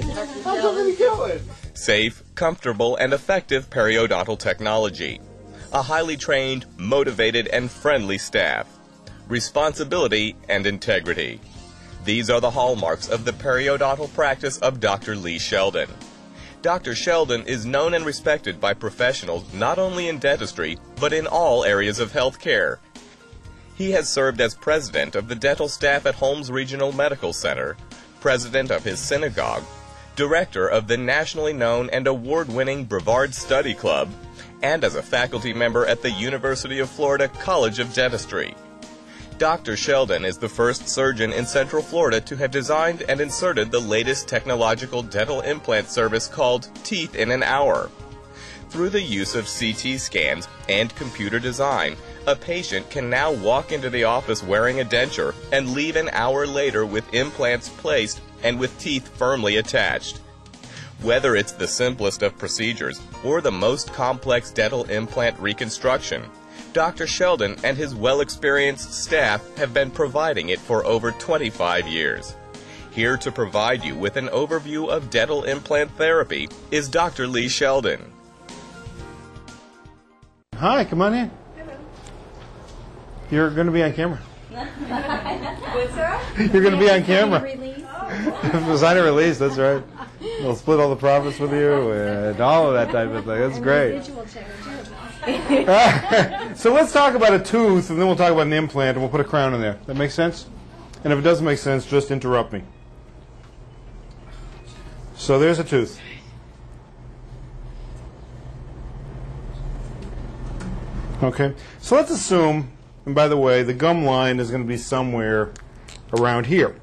How's somebody doing? Safe, comfortable, and effective periodontal technology. A highly trained, motivated, and friendly staff. Responsibility and integrity. These are the hallmarks of the periodontal practice of Dr. Lee Sheldon. Dr. Sheldon is known and respected by professionals not only in dentistry, but in all areas of health care. He has served as president of the dental staff at Holmes Regional Medical Center, president of his synagogue, director of the nationally known and award-winning Brevard Study Club, and as a faculty member at the University of Florida College of Dentistry. Dr. Sheldon is the first surgeon in Central Florida to have designed and inserted the latest technological dental implant service called Teeth in an Hour. Through the use of CT scans and computer design, a patient can now walk into the office wearing a denture and leave an hour later with implants placed and with teeth firmly attached. Whether it's the simplest of procedures or the most complex dental implant reconstruction, Dr. Sheldon and his well-experienced staff have been providing it for over 25 years. Here to provide you with an overview of dental implant therapy is Dr. Lee Sheldon. Hi, come on in. Hello. You're going to be on camera. What's that? You're going to be on camera. Sign Sign a release, that's right. They'll split all the profits with you and all of that type of thing. That's great. So let's talk about a tooth, and then we'll talk about an implant, and we'll put a crown in there. That makes sense? And if it doesn't make sense, just interrupt me. So there's a tooth. Okay, so let's assume, and by the way, the gum line is going to be somewhere around here.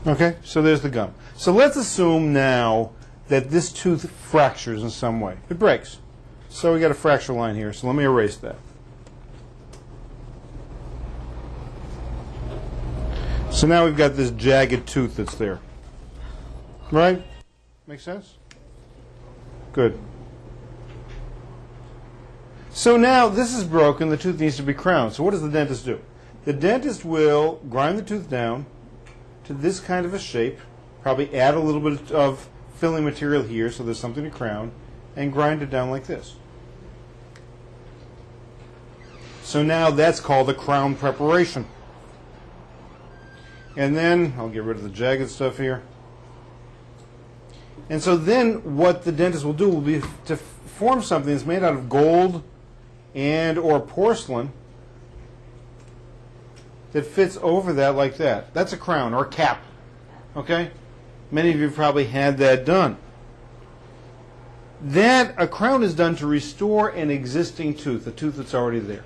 Okay, so there's the gum. So let's assume now that this tooth fractures in some way. It breaks. So we got a fracture line here, so let me erase that. So now we've got this jagged tooth that's there. Right? Make sense? Good. So now this is broken, the tooth needs to be crowned. So what does the dentist do? The dentist will grind the tooth down to this kind of a shape, probably add a little bit of filling material here so there's something to crown, and grind it down like this. So now that's called the crown preparation. And then, I'll get rid of the jagged stuff here. And so then what the dentist will do will be to form something that's made out of gold and or porcelain that fits over that like that. That's a crown or a cap. Okay? Many of you have probably had that done. A crown is done to restore an existing tooth, a tooth that's already there.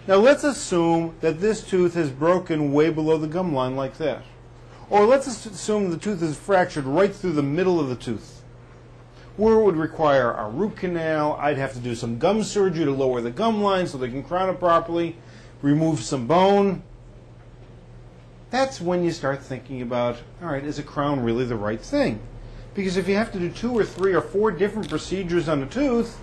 Now let's assume that this tooth has broken way below the gum line like that. Or let's assume the tooth is fractured right through the middle of the tooth, where it would require a root canal. I'd have to do some gum surgery to lower the gum line so they can crown it properly, remove some bone. That's when you start thinking about, all right, is a crown really the right thing? Because if you have to do 2 or 3 or 4 different procedures on a tooth,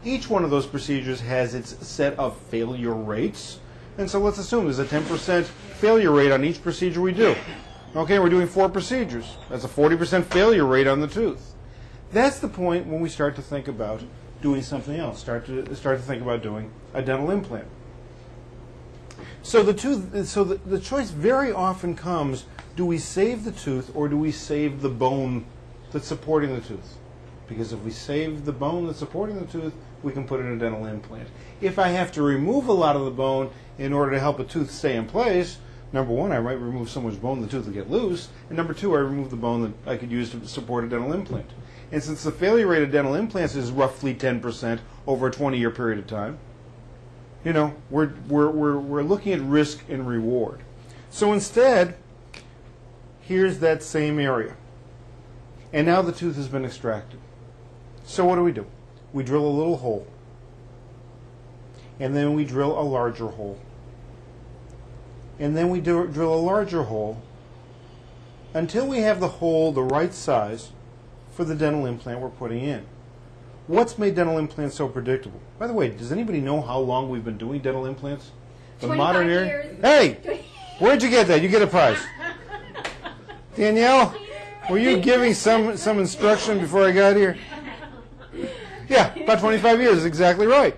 each one of those procedures has its set of failure rates. And so let's assume there's a 10% failure rate on each procedure we do. Okay, we're doing 4 procedures. That's a 40% failure rate on the tooth. That's the point when we start to think about doing something else, start to think about doing a dental implant. So the choice very often comes, do we save the tooth or do we save the bone that's supporting the tooth? Because if we save the bone that's supporting the tooth, we can put in a dental implant. If I have to remove a lot of the bone in order to help a tooth stay in place, number one, I might remove so much bone the tooth will get loose, and number two, I remove the bone that I could use to support a dental implant. And since the failure rate of dental implants is roughly 10% over a 20-year period of time, you know, we're looking at risk and reward. So instead, here's that same area. And now the tooth has been extracted. So what do? We drill a little hole. And then we drill a larger hole. And then we drill a larger hole until we have the hole the right size for the dental implant we're putting in. What's made dental implants so predictable? By the way, does anybody know how long we've been doing dental implants? The modern era? years. Hey! Where'd you get that? You get a prize. Danielle, were you giving some instruction before I got here? Yeah, about 25 years, exactly right.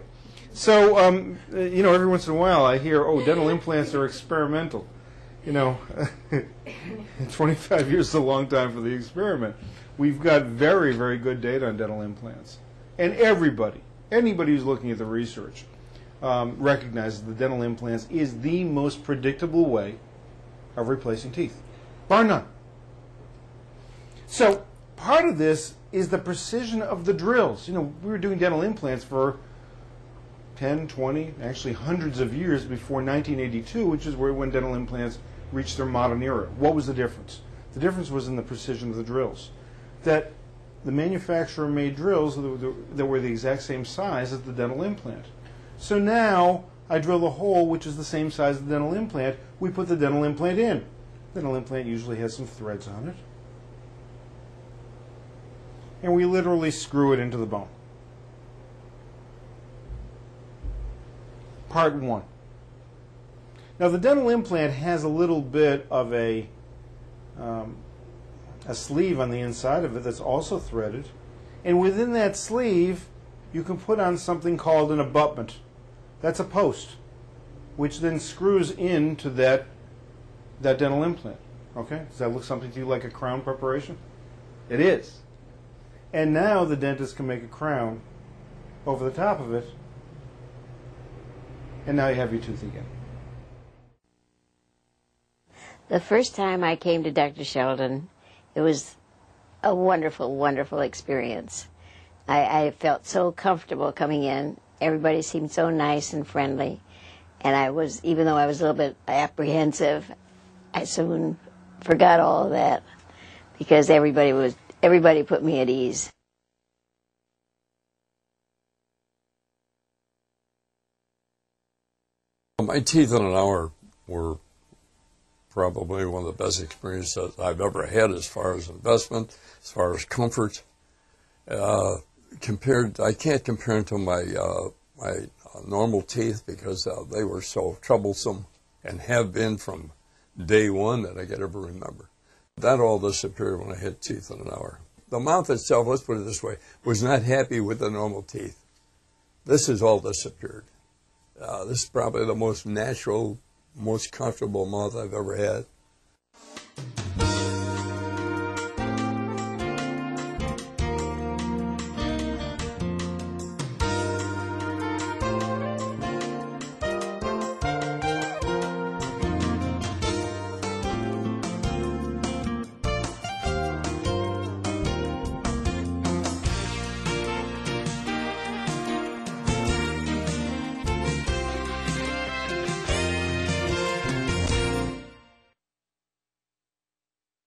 So, every once in a while I hear, oh, dental implants are experimental. 25 years is a long time for the experiment. We've got very, very good data on dental implants. And anybody who's looking at the research recognizes that dental implants is the most predictable way of replacing teeth, bar none. So part of this is the precision of the drills. We were doing dental implants for 10, 20, actually hundreds of years before 1982, which is when dental implants reached their modern era. What was the difference? The difference was in the precision of the drills. That the manufacturer made drills that were the exact same size as the dental implant. So now I drill a hole which is the same size as the dental implant. We put the dental implant in. The dental implant usually has some threads on it. And we literally screw it into the bone. Part one. Now the dental implant has a little bit of a sleeve on the inside of it that's also threaded. And within that sleeve, you can put on something called an abutment. That's a post, which then screws into that dental implant. Okay? Does that look something to you like a crown preparation? It is. And now the dentist can make a crown over the top of it, and now you have your tooth again. The first time I came to Dr. Sheldon, it was a wonderful, wonderful experience. I felt so comfortable coming in. Everybody seemed so nice and friendly. And even though I was a little bit apprehensive, I soon forgot all of that because everybody put me at ease. My teeth in an hour were probably one of the best experiences I've ever had as far as investment, as far as comfort. I can't compare them to my normal teeth because they were so troublesome and have been from day one that I could ever remember. That all disappeared when I had teeth in an hour. The mouth itself, let's put it this way, was not happy with the normal teeth. This has all disappeared. This is probably the most natural, most comfortable mouth I've ever had.